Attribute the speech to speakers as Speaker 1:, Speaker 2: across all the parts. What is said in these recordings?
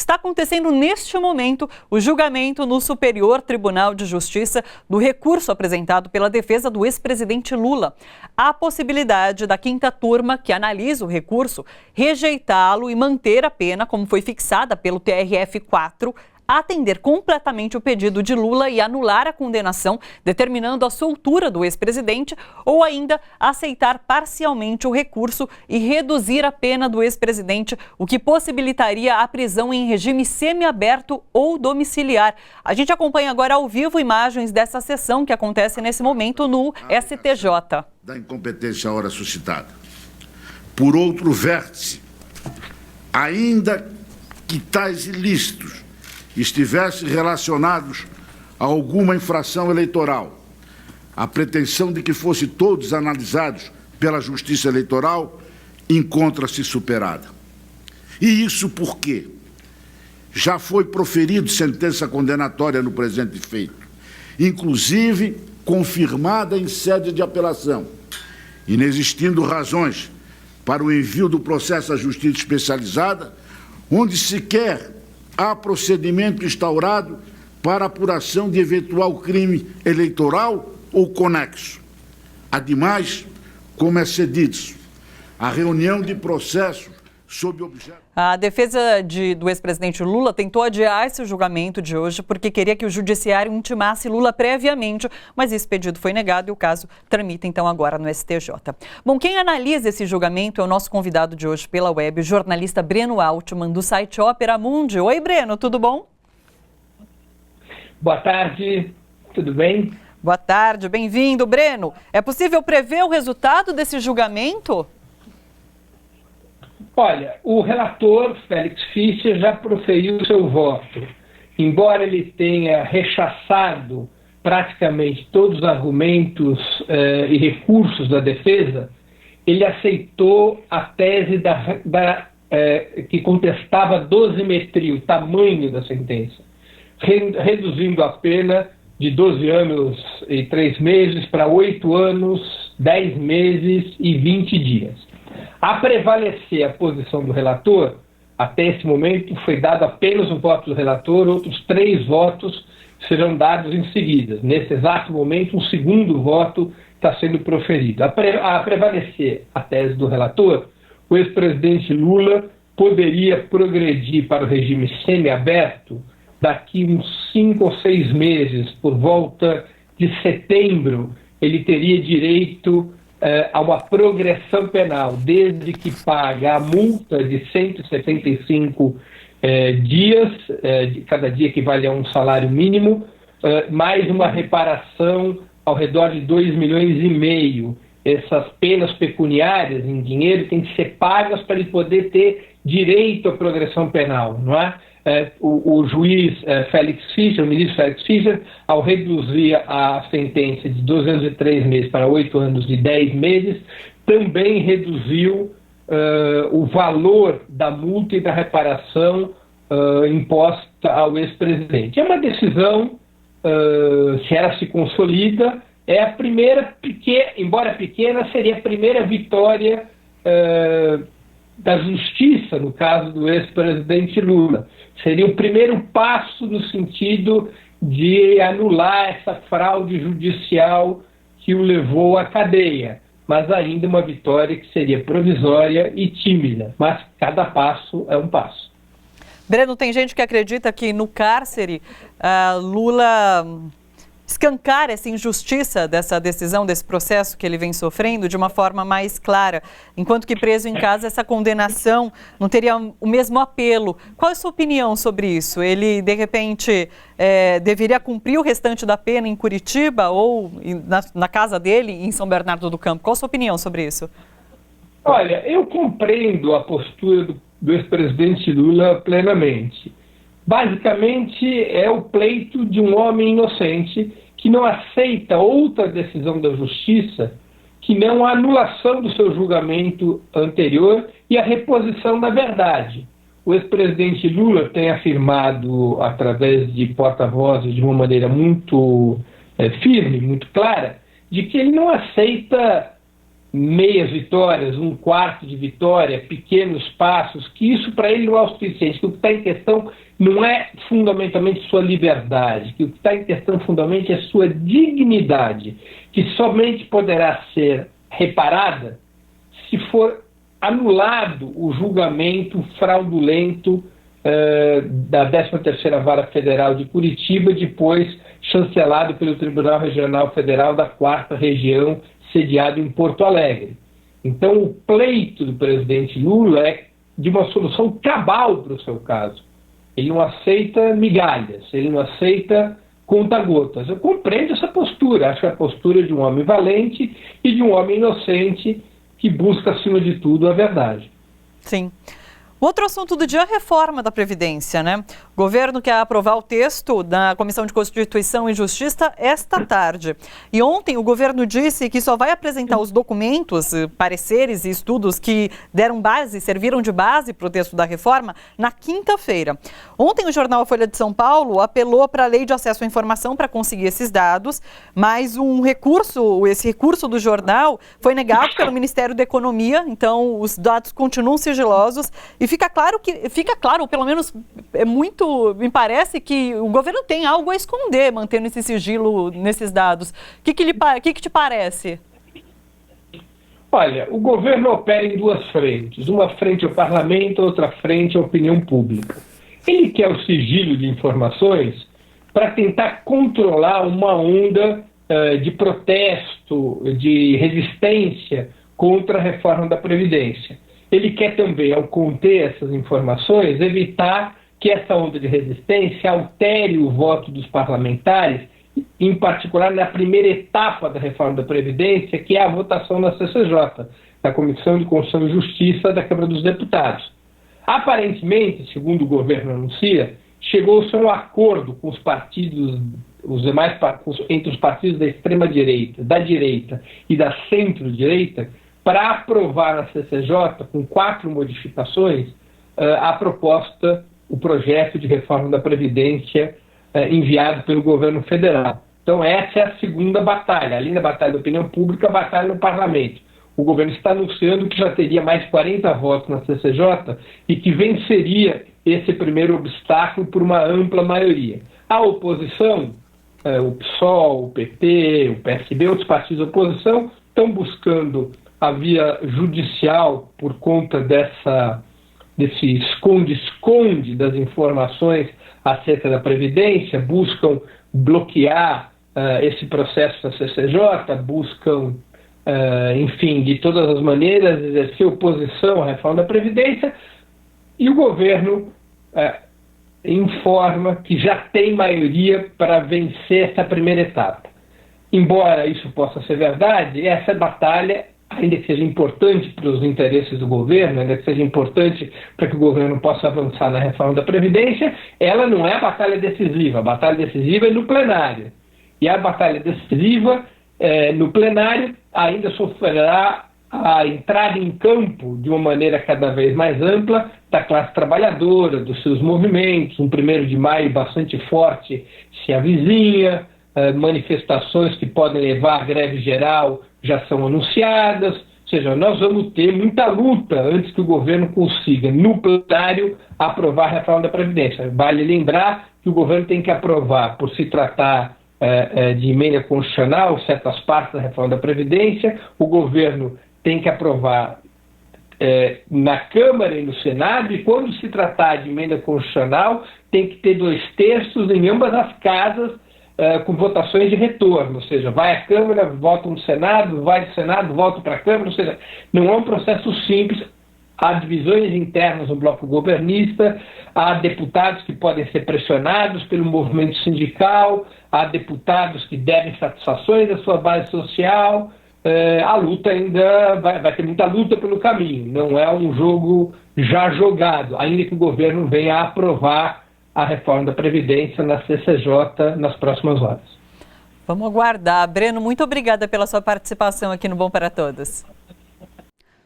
Speaker 1: está acontecendo neste momento o julgamento no Superior Tribunal de Justiça do recurso apresentado pela defesa do ex-presidente Lula. Há a possibilidade da quinta turma, que analisa o recurso, rejeitá-lo e manter a pena, como foi fixada pelo TRF4, atender completamente o pedido de Lula e anular a condenação, determinando a soltura do ex-presidente, ou ainda aceitar parcialmente o recurso e reduzir a pena do ex-presidente, o que possibilitaria a prisão em regime semiaberto ou domiciliar. A gente acompanha agora ao vivo imagens dessa sessão que acontece nesse momento no STJ.
Speaker 2: Da incompetência ora suscitada. Por outro vértice, ainda que tais ilícitos estivessem relacionados a alguma infração eleitoral, a pretensão de que fossem todos analisados pela Justiça Eleitoral encontra-se superada. E isso por quê? Já foi proferido sentença condenatória no presente feito, inclusive confirmada em sede de apelação, inexistindo razões para o envio do processo à Justiça Especializada, onde sequer há procedimento instaurado para apuração de eventual crime eleitoral ou conexo. Ademais, como é cedido, a reunião de processos sob objeto...
Speaker 1: A defesa do ex-presidente Lula tentou adiar esse julgamento de hoje porque queria que o judiciário intimasse Lula previamente, mas esse pedido foi negado e o caso tramita então agora no STJ. Bom, quem analisa esse julgamento é o nosso convidado de hoje pela web, o jornalista Breno Altman, do site Opera Mundi. Oi, Breno, tudo bom?
Speaker 3: Boa tarde, tudo bem?
Speaker 1: Boa tarde, bem-vindo, Breno. É possível prever o resultado desse julgamento?
Speaker 3: Olha, o relator, Félix Fischer, já proferiu seu voto. Embora ele tenha rechaçado praticamente todos os argumentos e recursos da defesa, ele aceitou a tese que contestava a dosimetria, o tamanho da sentença, reduzindo a pena de 12 anos e 3 meses para 8 anos, 10 meses e 20 dias. A prevalecer a posição do relator, até esse momento foi dado apenas um voto do relator, outros 3 votos serão dados em seguida. Nesse exato momento, um segundo voto está sendo proferido. A prevalecer a tese do relator, o ex-presidente Lula poderia progredir para o regime semiaberto daqui uns 5 ou 6 meses, por volta de setembro, ele teria direito a uma progressão penal, desde que paga a multa de 175 dias, de cada dia equivale a um salário mínimo, mais uma reparação ao redor de 2,5 milhões. Essas penas pecuniárias em dinheiro têm que ser pagas para ele poder ter direito à progressão penal, não é? O juiz Félix Fischer, o ministro Félix Fischer, ao reduzir a sentença de 12 anos e 3 meses para 8 anos e 10 meses, também reduziu o valor da multa e da reparação imposta ao ex-presidente. É uma decisão, se ela se consolida, é a primeira, embora pequena, seria a primeira vitória da justiça, no caso do ex-presidente Lula. Seria o primeiro passo no sentido de anular essa fraude judicial que o levou à cadeia, mas ainda uma vitória que seria provisória e tímida, mas cada passo é um passo.
Speaker 1: Breno, tem gente que acredita que no cárcere Lula escancar essa injustiça dessa decisão, desse processo que ele vem sofrendo de uma forma mais clara, enquanto que preso em casa essa condenação não teria o mesmo apelo. Qual é a sua opinião sobre isso? Ele, de repente, deveria cumprir o restante da pena em Curitiba ou na casa dele, em São Bernardo do Campo? Qual a sua opinião sobre isso?
Speaker 3: Olha, eu compreendo a postura do ex-presidente Lula plenamente. Basicamente, é o pleito de um homem inocente que não aceita outra decisão da justiça que não a anulação do seu julgamento anterior e a reposição da verdade. O ex-presidente Lula tem afirmado, através de porta-vozes, de uma maneira muito firme, muito clara, de que ele não aceita meias vitórias, um quarto de vitória, pequenos passos, que isso para ele não é o suficiente, que o que está em questão não é fundamentalmente sua liberdade, que o que está em questão fundamentalmente é sua dignidade, que somente poderá ser reparada se for anulado o julgamento fraudulento da 13ª Vara Federal de Curitiba, depois chancelado pelo Tribunal Regional Federal da 4ª Região, sediado em Porto Alegre. Então, o pleito do presidente Lula é de uma solução cabal para o seu caso. Ele não aceita migalhas, ele não aceita conta-gotas. Eu compreendo essa postura, acho que é a postura de um homem valente e de um homem inocente que busca, acima de tudo, a verdade.
Speaker 1: Sim. Outro assunto do dia é a reforma da Previdência, né? O governo quer aprovar o texto da Comissão de Constituição e Justiça esta tarde. E ontem o governo disse que só vai apresentar os documentos, pareceres e estudos que deram base, serviram de base para o texto da reforma na quinta-feira. Ontem o jornal Folha de São Paulo apelou para a Lei de Acesso à Informação para conseguir esses dados, mas esse recurso do jornal foi negado pelo Ministério da Economia, então os dados continuam sigilosos. E fica claro, ou pelo menos me parece que o governo tem algo a esconder, mantendo esse sigilo nesses dados. O que te parece?
Speaker 3: Olha, o governo opera em duas frentes. Uma frente ao parlamento, outra frente à opinião pública. Ele quer o sigilo de informações para tentar controlar uma onda de protesto, de resistência contra a reforma da Previdência. Ele quer também, ao conter essas informações, evitar que essa onda de resistência altere o voto dos parlamentares, em particular na primeira etapa da reforma da Previdência, que é a votação na CCJ, na Comissão de Constituição e Justiça da Câmara dos Deputados. Aparentemente, segundo o governo anuncia, chegou-se a um acordo com os partidos, entre os partidos da extrema-direita, da direita e da centro-direita, para aprovar na CCJ, com 4 modificações, a proposta, o projeto de reforma da Previdência enviado pelo governo federal. Então essa é a segunda batalha, além da batalha da opinião pública, a batalha no parlamento. O governo está anunciando que já teria mais de 40 votos na CCJ e que venceria esse primeiro obstáculo por uma ampla maioria. A oposição, o PSOL, o PT, o PSB, outros partidos da oposição, estão buscando a via judicial por conta desse esconde-esconde das informações acerca da Previdência, buscam bloquear esse processo da CCJ, buscam, enfim, de todas as maneiras, exercer oposição à reforma da Previdência, e o governo informa que já tem maioria para vencer essa primeira etapa. Embora isso possa ser verdade, essa batalha, ainda que seja importante para os interesses do governo, ainda que seja importante para que o governo possa avançar na reforma da Previdência, ela não é a batalha decisiva. A batalha decisiva é no plenário. E a batalha decisiva no plenário ainda sofrerá a entrada em campo de uma maneira cada vez mais ampla da classe trabalhadora, dos seus movimentos. Um 1º de maio bastante forte se avizinha, manifestações que podem levar à greve geral já são anunciadas, ou seja, nós vamos ter muita luta antes que o governo consiga, no plenário, aprovar a reforma da Previdência. Vale lembrar que o governo tem que aprovar, por se tratar de emenda constitucional, certas partes da reforma da Previdência, o governo tem que aprovar na Câmara e no Senado, e quando se tratar de emenda constitucional, tem que ter 2/3 em ambas as casas, com votações de retorno, ou seja, vai à Câmara, vota no Senado, vai do Senado, volta para a Câmara, ou seja, não é um processo simples, há divisões internas no bloco governista, há deputados que podem ser pressionados pelo movimento sindical, há deputados que devem satisfações da sua base social, a luta ainda vai ter muita luta pelo caminho, não é um jogo já jogado, ainda que o governo venha a aprovar a reforma da Previdência na CCJ nas próximas horas.
Speaker 1: Vamos aguardar. Breno, muito obrigada pela sua participação aqui no Bom para Todos.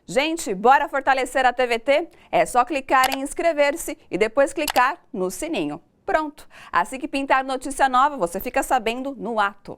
Speaker 4: Gente, bora fortalecer a TVT? É só clicar em inscrever-se e depois clicar no sininho. Pronto! Assim que pintar notícia nova, você fica sabendo no ato.